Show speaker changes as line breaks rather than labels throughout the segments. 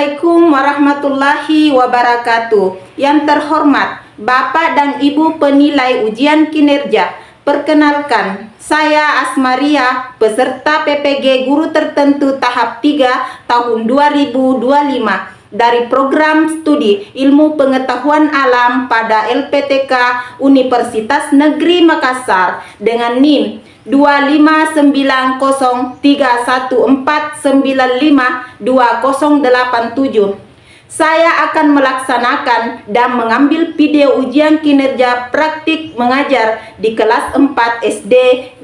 Assalamualaikum warahmatullahi wabarakatuh. Yang terhormat Bapak dan Ibu penilai ujian kinerja, perkenalkan, saya Asmaria, peserta PPG Guru Tertentu tahap 3 tahun 2025 dari program studi Ilmu Pengetahuan Alam pada LPTK Universitas Negeri Makassar dengan NIM 2590141495287. Saya akan melaksanakan dan mengambil video ujian kinerja praktik mengajar di kelas 4 SD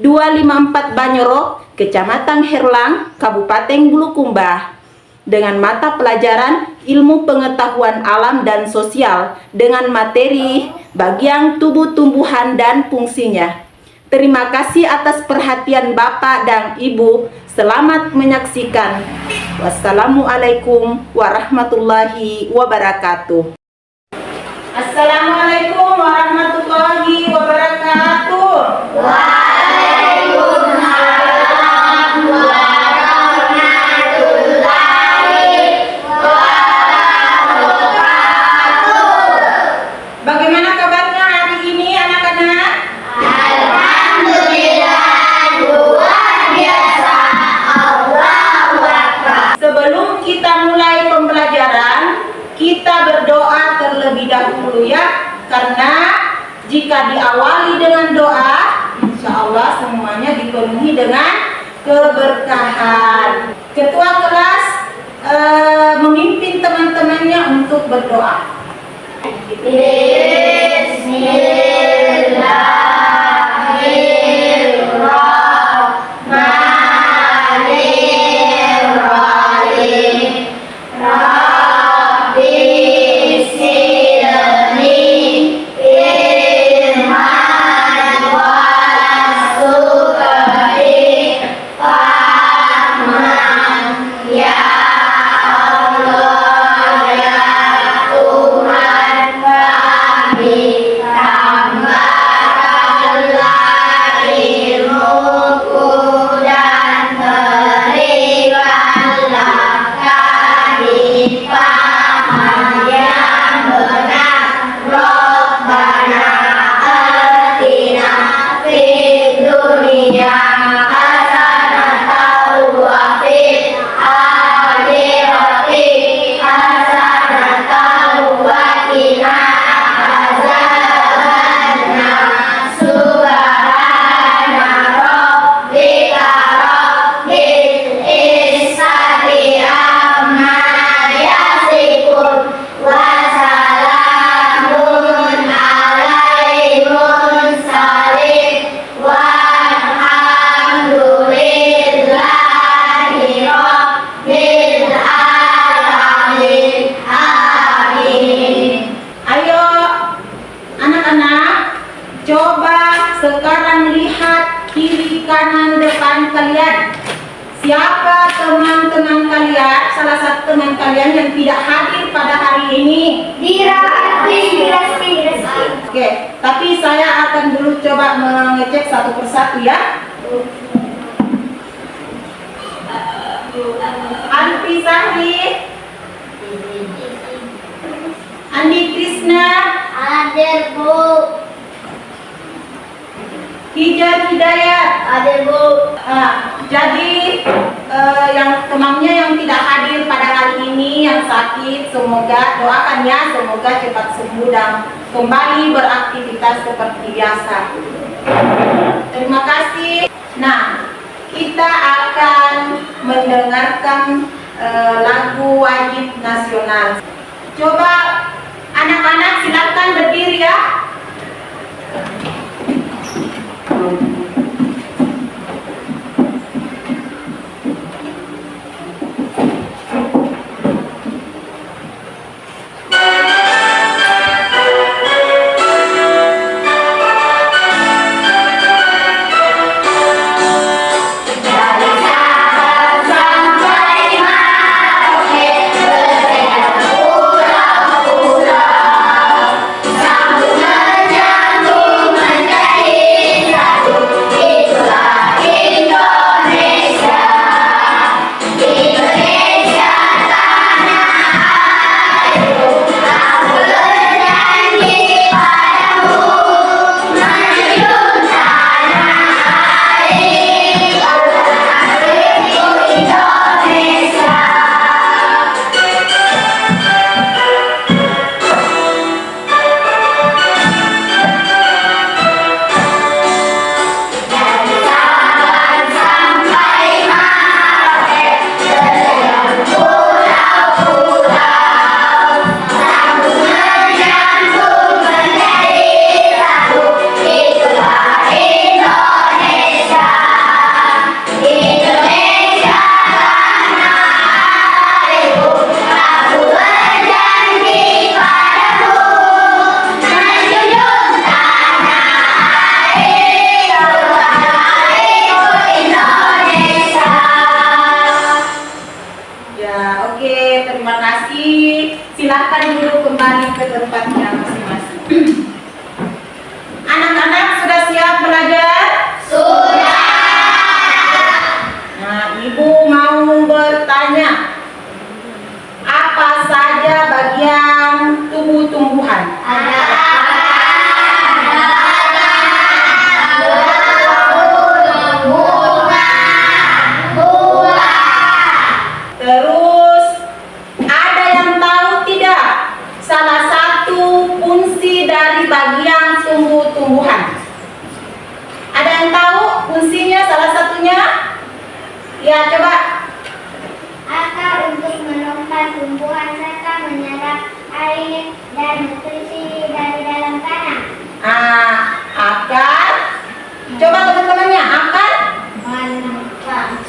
254 Banyoro, Kecamatan Herlang, Kabupaten Bulukumba, dengan mata pelajaran Ilmu Pengetahuan Alam dan Sosial dengan materi bagian tubuh tumbuhan dan fungsinya. Terima kasih atas perhatian Bapak dan Ibu. Selamat menyaksikan. Wassalamualaikum warahmatullahi wabarakatuh. Assalamualaikum warahmatullahi wabarakatuh.
Waalaikumsalam warahmatullahi wabarakatuh.
Bagaimana kabarnya hari ini anak-anak? Sebelum kita mulai pembelajaran, kita berdoa terlebih dahulu ya, karena jika diawali dengan doa, insya Allah semuanya dipenuhi dengan keberkahan. Ketua kelas memimpin teman-temannya untuk berdoa. Sekarang lihat kiri kanan depan kalian. Siapa teman-teman kalian, salah satu teman kalian yang tidak hadir pada hari ini? Oke, tapi saya akan dulu coba mengecek satu persatu ya. Anti Sahri, Andi Krisna,
Hadir, Bu.
Hijar Hidayat,
Hadir, Bu.
Jadi yang temannya yang tidak hadir pada hari ini, yang sakit, semoga doakan ya, semoga cepat sembuh dan kembali beraktivitas seperti biasa. Terima kasih. Nah, kita akan mendengarkan lagu wajib nasional. Coba anak-anak silakan berdiri ya.
Sambut menjadi
terima kasih. Silakan duduk kembali ke tempatnya masing-masing. Anak-anak sudah siap belajar?
Sudah.
Nah, Ibu mau bertanya, apa saja bagian tubuh tumbuhan?
Ada
Terus, ada yang tahu tidak salah satu fungsi dari bagian tumbuh-tumbuhan? Ada yang tahu fungsinya salah satunya? Ya, coba.
akar untuk menumpas tumbuhan serta menyerap air dan nutrisi dari dalam tanah.
Akar. Coba teman-temannya, akar.
Menumpas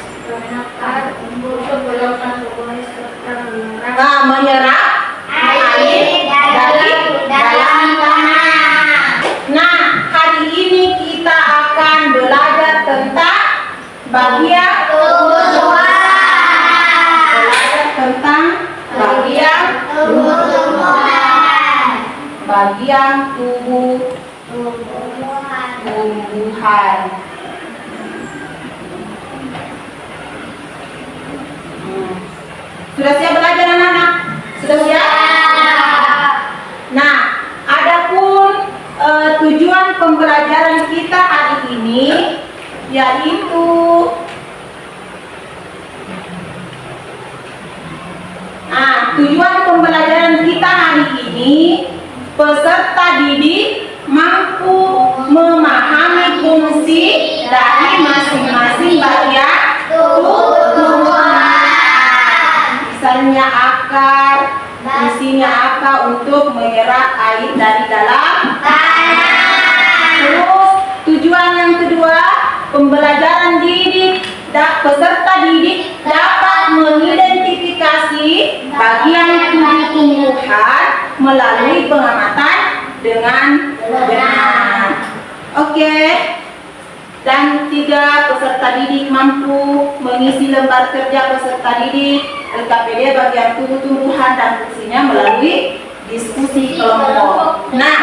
tumbuh sebelum tumbuh serta menyerap
Menyerap air dari dalam tanah. Nah, hari ini kita akan belajar tentang bagian belajar tentang bagian tubuh tumbuhan. Sudah siap belajar anak-anak? Sudah siap? Nah, adapun tujuan pembelajaran kita hari ini yaitu tujuan pembelajaran kita hari ini, peserta didik mampu memahami fungsi dari masing-masing bagian tumbuhan. Misalnya akar, fungsinya apa untuk menyerap air dari dalam tanah. Terus tujuan yang kedua, pembelajaran didik peserta didik dapat mengidentifikasi bagian tubuh tumbuhan melalui pengamatan dengan benar. Oke. Dan 3, peserta didik mampu mengisi lembar kerja peserta didik LKPD bagian tubuh tumbuhan dan fungsinya melalui diskusi kelompok. Nah,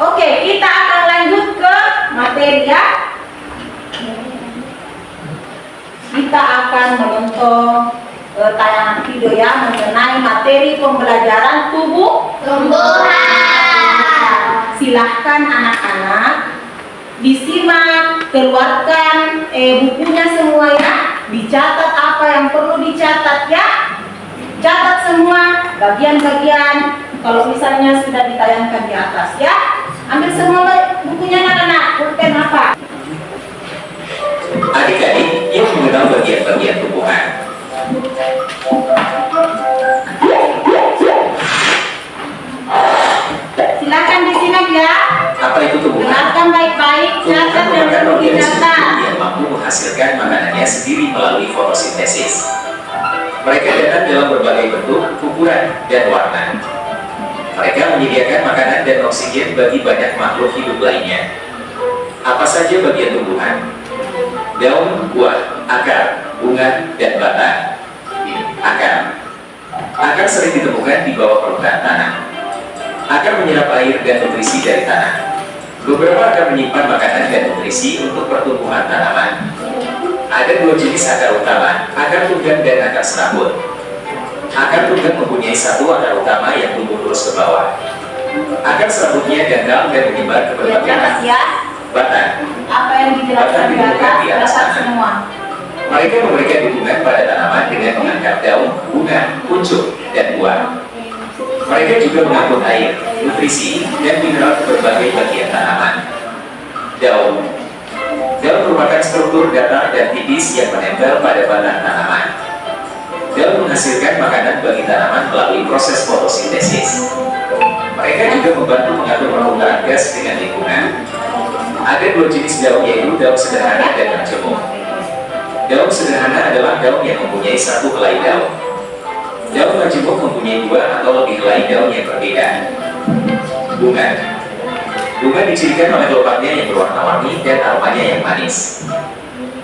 oke, kita akan lanjut ke materi ya. Kita akan menonton tayangan video ya mengenai materi pembelajaran tumbuhan. Silahkan anak-anak disimak, keluarkan bukunya semua ya, dicatat apa yang perlu dicatat ya, catat semua bagian-bagian. Kalau misalnya sudah ditayangkan di atas ya, ambil semua bukunya anak-anak, pulpen apa?
Adik-adik yang mengenal bagian-bagian tumbuhan.
Silakan disimak ya.
Apa itu tumbuhan?
Dengarkan baik-baik, catat yang
Merupakan
perlu
organisme
dicatat.
yang mampu menghasilkan makanannya sendiri melalui fotosintesis. Mereka datang dalam berbagai bentuk, ukuran, dan warna. Mereka menyediakan makanan dan oksigen bagi banyak makhluk hidup lainnya. Apa saja bagian tumbuhan? Daun, buah, akar, bunga, dan batang. Akar. Akar sering ditemukan di bawah permukaan tanah. Akar menyerap air dan nutrisi dari tanah. Beberapa akar menyimpan makanan dan nutrisi untuk pertumbuhan tanaman. Ada 2 jenis akar utama, akar tunggang dan akar serabut. Akar tunggang mempunyai 1 akar utama yang tumbuh terus ke bawah. Akar serabutnya dangkal dan menyebar ke berbagai
Catat
arah.
ya.
Batang.
Apa yang dijelaskan di atas, catat semua.
Mereka memberikan dukungan pada tanaman dengan mengangkat daun, bunga, kuncup, dan buah. Mereka juga mengangkut air, nutrisi, dan mineral ke berbagai bagian tanaman. Daun. Daun merupakan struktur datar dan tipis yang menempel pada batang tanaman. Daun menghasilkan makanan bagi tanaman melalui proses fotosintesis. Mereka juga membantu mengatur permukaan gas dengan lingkungan. Ada 2 jenis daun, yaitu daun sederhana dan majemuk. Daun sederhana adalah daun yang mempunyai 1 helai daun. Daun majemuk mempunyai 2 atau lebih helai daun yang berbeda. Bunga. Bunga dicirikan oleh kelopaknya yang berwarna-warni dan aromanya yang manis.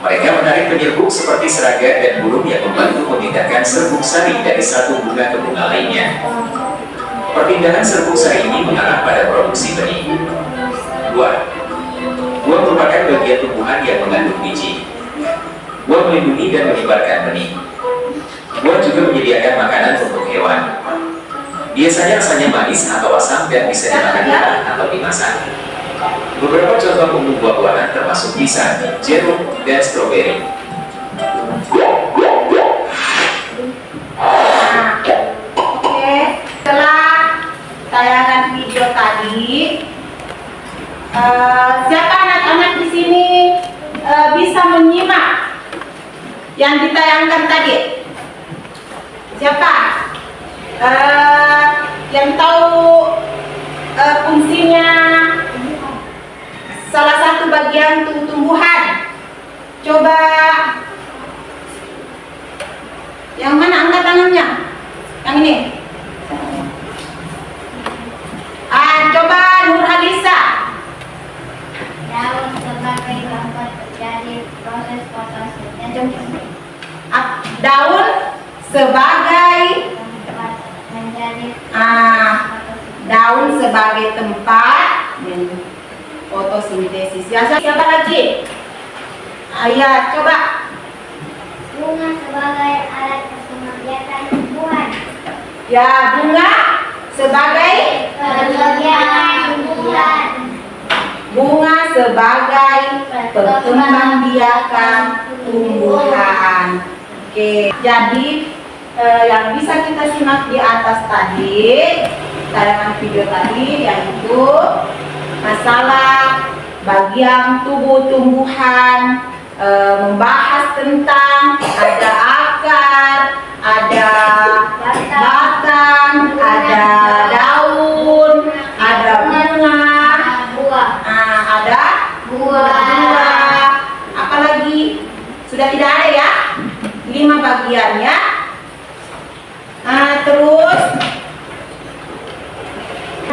Mereka menarik penyerbuk seperti serangga dan burung yang membantu memindahkan serbuk sari dari satu bunga ke bunga lainnya. Perpindahan serbuk sari ini mengarah pada produksi benih. Buah. Buah merupakan bagian tumbuhan yang mengandung biji. Buah melindungi dan menyebarkan benih. Buah juga menyediakan makanan untuk hewan. Biasanya rasanya manis atau asam dan bisa dimakan mentah atau dimasak. Beberapa contoh umum buah-buahan termasuk pisang, jeruk, dan stroberi.
Oke, setelah tayangan video tadi, siapa anak-anak di sini bisa menyimak yang ditayangkan tadi? Siapa yang tahu fungsinya salah satu bagian tumbuhan? Coba yang mana, angkat tangannya. Yang ini. Coba Nur Halisa.
Daun sebagai kelompok terjadi proses fotosintesis.
Daun sebagai
Menjadi
daun sebagai tempat fotosintesis. Ya, siapa lagi? Ya, coba.
bunga sebagai alat kegiatan tumbuhan.
Ya, bunga sebagai
Kegiatan tumbuhan.
bunga sebagai perkembangbiakan tumbuhan. Oke, jadi yang bisa kita simak di atas tadi, tayangan video tadi, yaitu masalah bagian tubuh tumbuhan, membahas tentang ada akar, ada batang, ada daun, ada bunga, ada buah. Apalagi sudah tidak ada ya, 5 bagian ya. Terus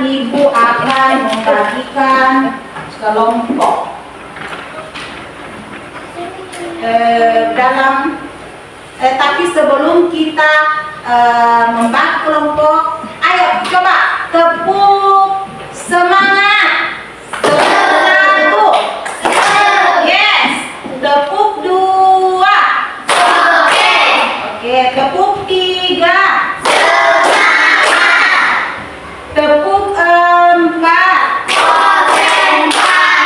Ibu akan membagikan kelompok tapi sebelum kita membagi kelompok, ayo coba tepuk semangat. 1, yes, tepuk 2, oke, tepuk 3, tepuk 4,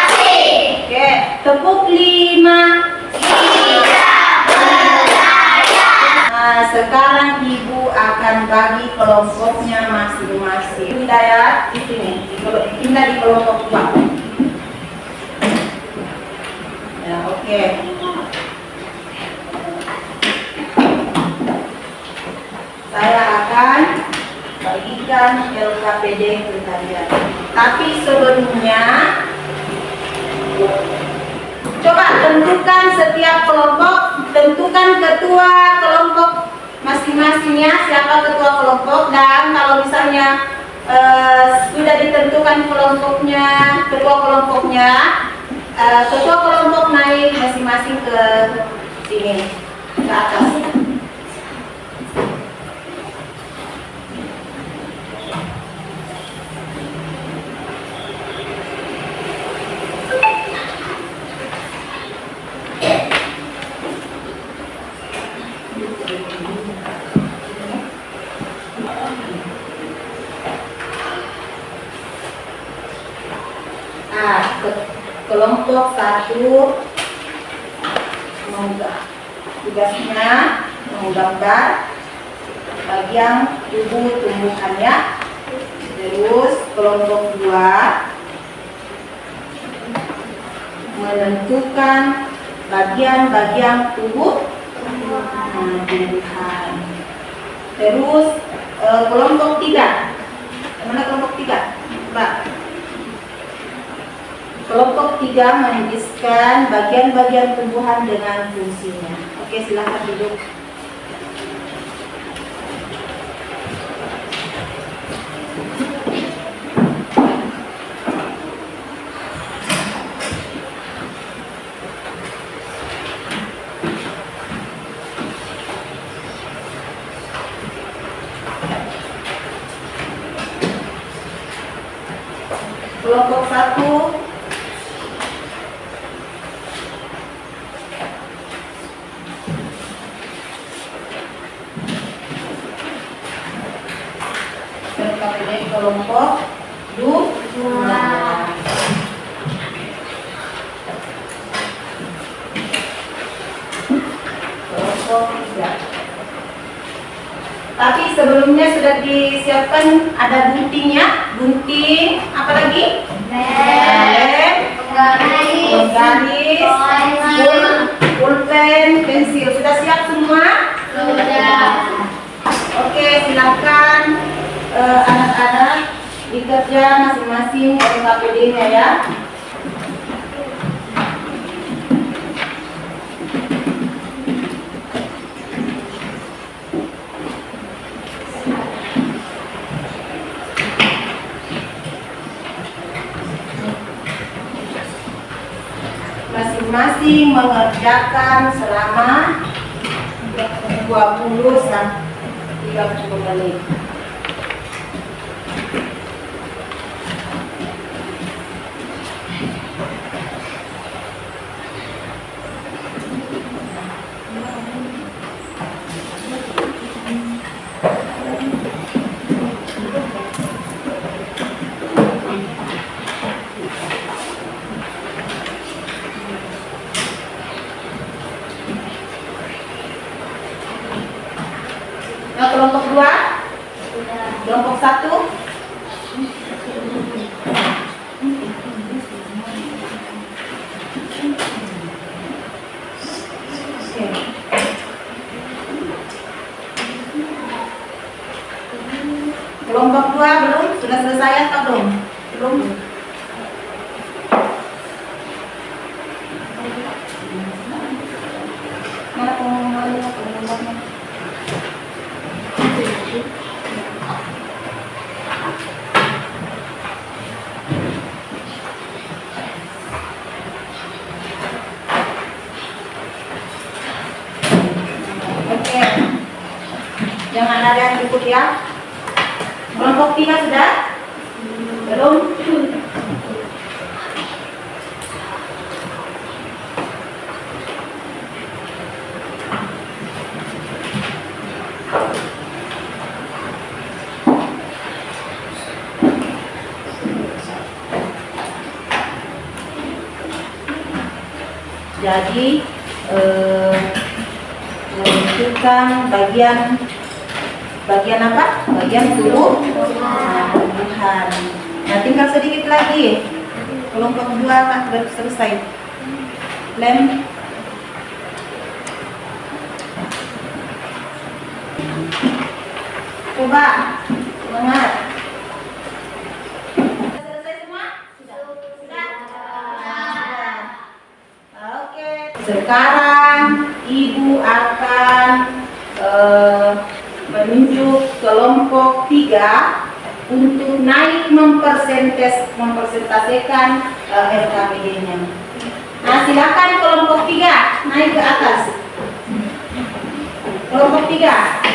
oke, tepuk 5. Sekarang Ibu akan bagi kelompoknya masing-masing. Hidayat di sini, pindah di kelompok 2. Ya, oke. Saya akan bagikan LKPD ke kalian. Tapi sebelumnya, coba tentukan setiap kelompok, tentukan ketua kelompok masing-masingnya, siapa ketua kelompok, dan kalau misalnya sudah ditentukan kelompoknya, ketua kelompok naik masing-masing ke sini, ke atas. Kelompok 1 tugasnya menggambar bagian tubuh tumbuhannya. Terus kelompok 2 menentukan bagian-bagian tubuh tumbuhan. Terus kelompok 3, mana kelompok 3? Mbak. Kelompok 3 menuliskan bagian-bagian tumbuhan dengan fungsinya. Oke, silakan duduk. Kelompok 1 LKPD kelompok 2. Kelompok 3. Tapi sebelumnya sudah disiapkan ada guntingnya, gunting, apa lagi? Lem, penggaris, pulpen, pensil. Sudah siap semua?
Sudah.
Oke, silakan anak-anak dikerja masing-masing LKPD-nya ya. Masing-masing mengerjakan selama 20 sampai 30 menit. Nah, kelompok 2, kelompok 1. Oke. Kelompok 2 belum? Sudah selesai atau belum? Belum. Mana pengumumannya? Oke, jangan ada yang ikut ya. Kelompok 3 sudah? Belum? Jadi menentukan bagian apa? Bagian tumbuhan. Nah, tinggal sedikit lagi. Kelompok 2 kan sudah selesai. Lem. Coba, semangat. Sudah selesai semua? Sudah. Oke. Sekarang Ibu akan menunjuk kelompok 3 untuk naik mempresentasikan LKPD-nya. Nah, silakan kelompok 3 naik ke atas. Kelompok 3.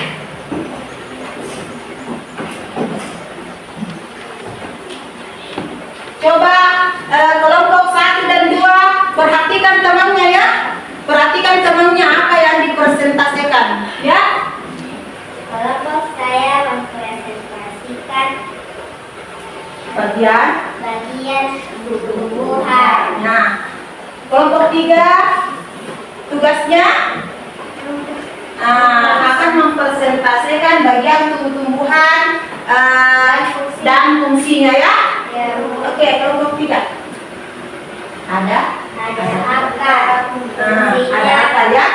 Coba kelompok 1 dan 2 perhatikan temannya ya. Perhatikan temannya apa yang dipresentasikan ya.
Kelompok saya mempresentasikan bagian tumbuhan.
Nah, kelompok 3 tugasnya akan mempresentasikan bagian tumbuhan dan fungsinya ya. Oke, kelompok 3 ada
akar,
ada apa ya?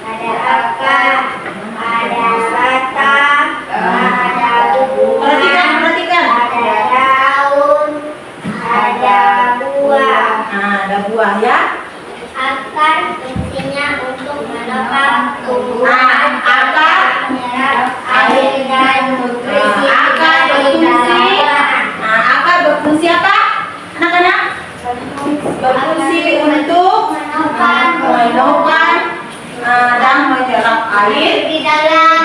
ada akar, ada batang, ada bunga,
Perhatikan.
ada daun, ada buah.
Nah, ada buah ya.
Akar fungsinya untuk menopang tumbuhan,
Akar
menyerap air dan nutrisi
akar
dari
berfungsi.
dalam.
Nah, akar berfungsi apa? Anak-anak? Berfungsi untuk
menopang
dan menyerap air
di dalam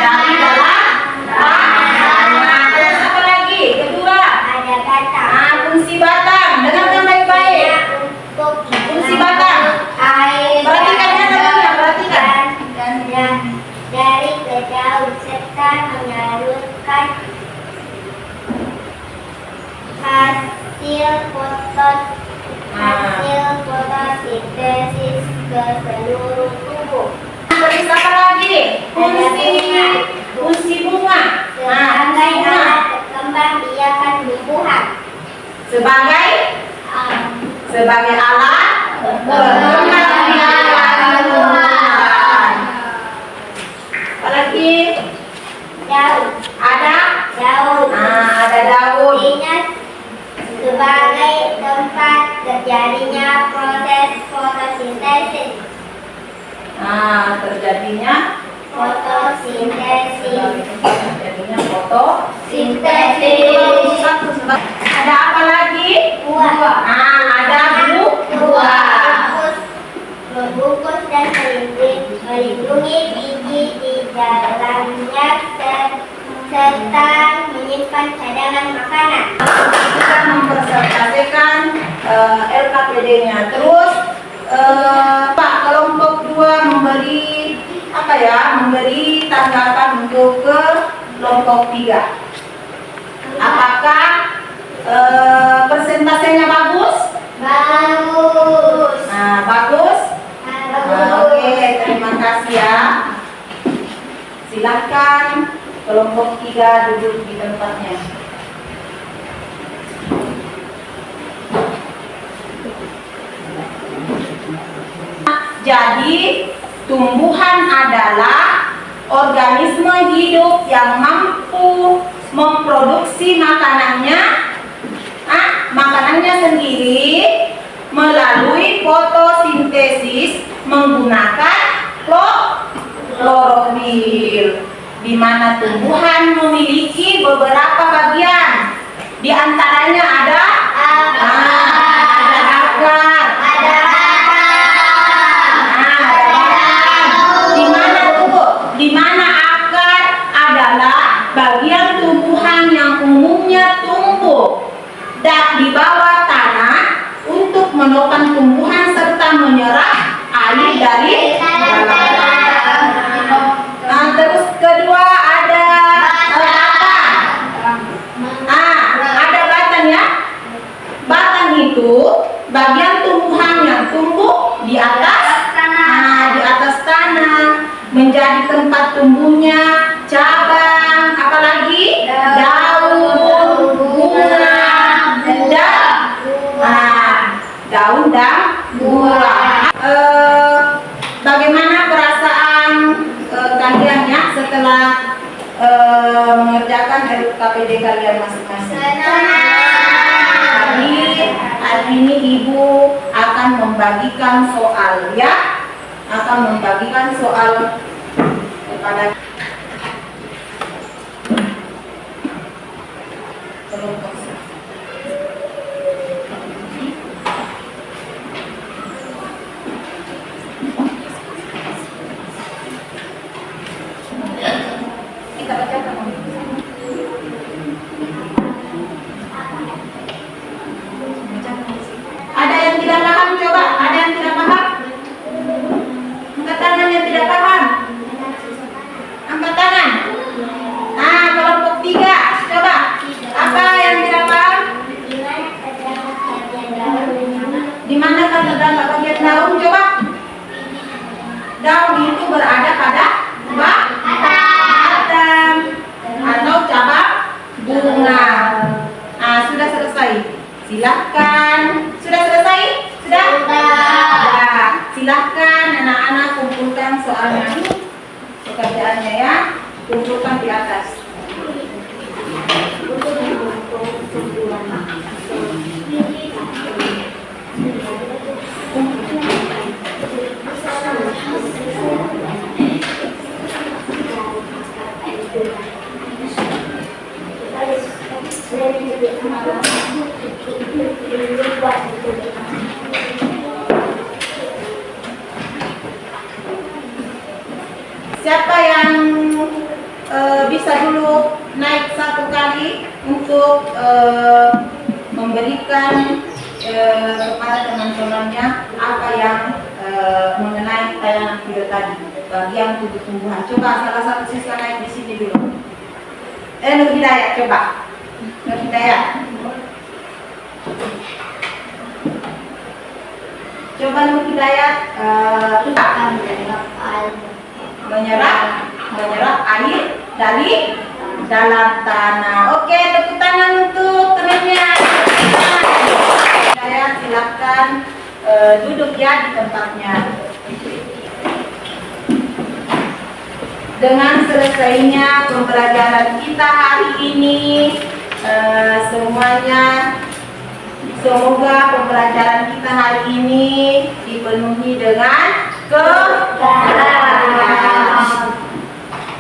menyalurkan hasil fotosintesis ke seluruh tubuh.
Terus apa lagi? Fungsi bunga.
Sebagai alat berkembang biakan tumbuhan.
Sebagai alat berkembang biakan tumbuhan. Apalagi?
Daun.
Ada
Daun.
ada daun.
Fungsinya sebagai tempat terjadinya proses fotosintesis.
Terjadinya
Fotosintesis.
fotosintesis. Ada apa lagi?
Buah.
Ada buah.
Membungkus dan melindungi biji di dalamnya serta menyimpan cadangan makanan.
Kita mempresentasikan LKPD-nya. Terus Pak kelompok 2 memberi memberi tanggapan untuk ke kelompok 3. Apakah persentasenya bagus?
Bagus.
Bagus. Oke, terima kasih ya. Silakan kelompok 3 duduk di tempatnya. Jadi, tumbuhan adalah organisme hidup yang mampu memproduksi makanannya sendiri melalui fotosintesis menggunakan klorofil, di mana tumbuhan memiliki beberapa bagian. Di antaranya ada akar, di mana akar adalah bagian tumbuhan yang umumnya tumbuh di bawah tanah untuk menopang tumbuhan serta menyerap air dari dalam tanah. Terus kedua ada ada batang ya. Batang itu bagian tumbuhan yang tumbuh di atas tanah, menjadi tempat tumbuhnya cabang, apalagi daun, bunga, daun dan buah. Bagaimana perasaan kalian ya setelah mengerjakan LKPD kalian masing-masing? Hari ini Ibu akan membagikan soal ya, kepada kelompok. Kita bacakan. Ada yang tidak paham coba? Ada yang tidak paham? Angkat tangan yang tidak paham. Angkat tangan. Kelompok 3 coba. Apa yang tidak paham? Di mana terdapat bagian daun coba? Daun itu berada pada batang atau cabang bunga. Sudah selesai. Silakan. Sudah selesai? Sudah? Silakan anak-anak kumpulkan soalnya. Pekerjaannya ya, kumpulkan di atas. Siapa yang bisa dulu naik satu kali untuk memberikan kepada teman-temannya apa yang mengenai tayangan video tadi, bagian tubuh tumbuhan. Coba salah satu siswa naik di sini dulu. Nur Hidayat, coba. Nur Hidayat. Coba Nur Hidayat, menyerap air dari dalam tanah. Oke, tepuk tangan untuk temannya. Hidayat, silakan duduk ya di tempatnya. Dengan selesainya pembelajaran kita hari ini, semoga pembelajaran kita hari ini dipenuhi dengan kebahagiaan.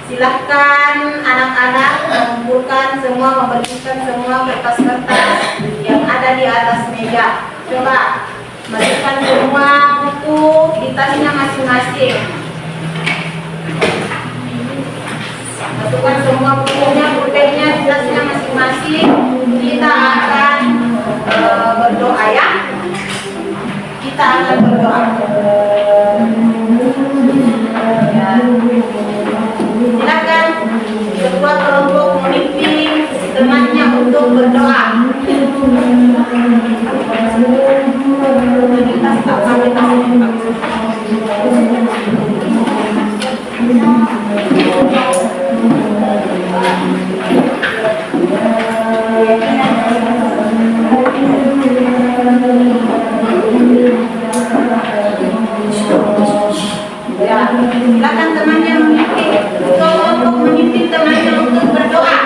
Silahkan anak-anak mengumpulkan semua, membersihkan semua kertas-kertas yang ada di atas meja. Coba masukkan semua buku di tasnya masing-masing. Masukkan semua bukunya, pulpennya di tasnya masing-masing. Kita akan berdoa ya. Kita akan berdoa. Ya. Silakan ketua kelompok memimpin temannya untuk berdoa. Ya, silakan temannya memimpin, kelompok memimpin temannya untuk berdoa.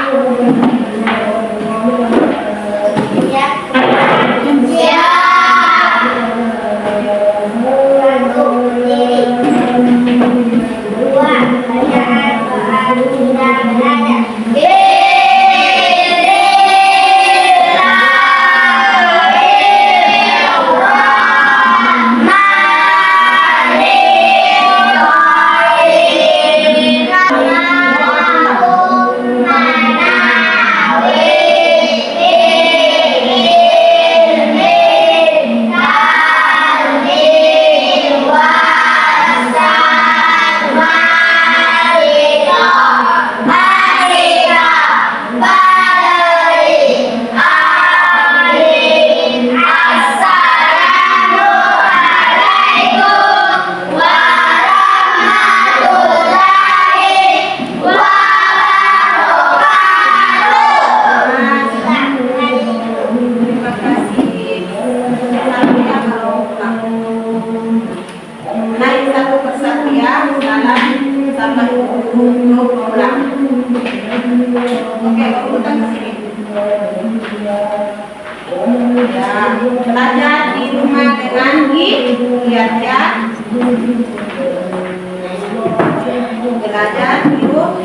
Belajar di rumah dengan giat ya. Belajar di rumah.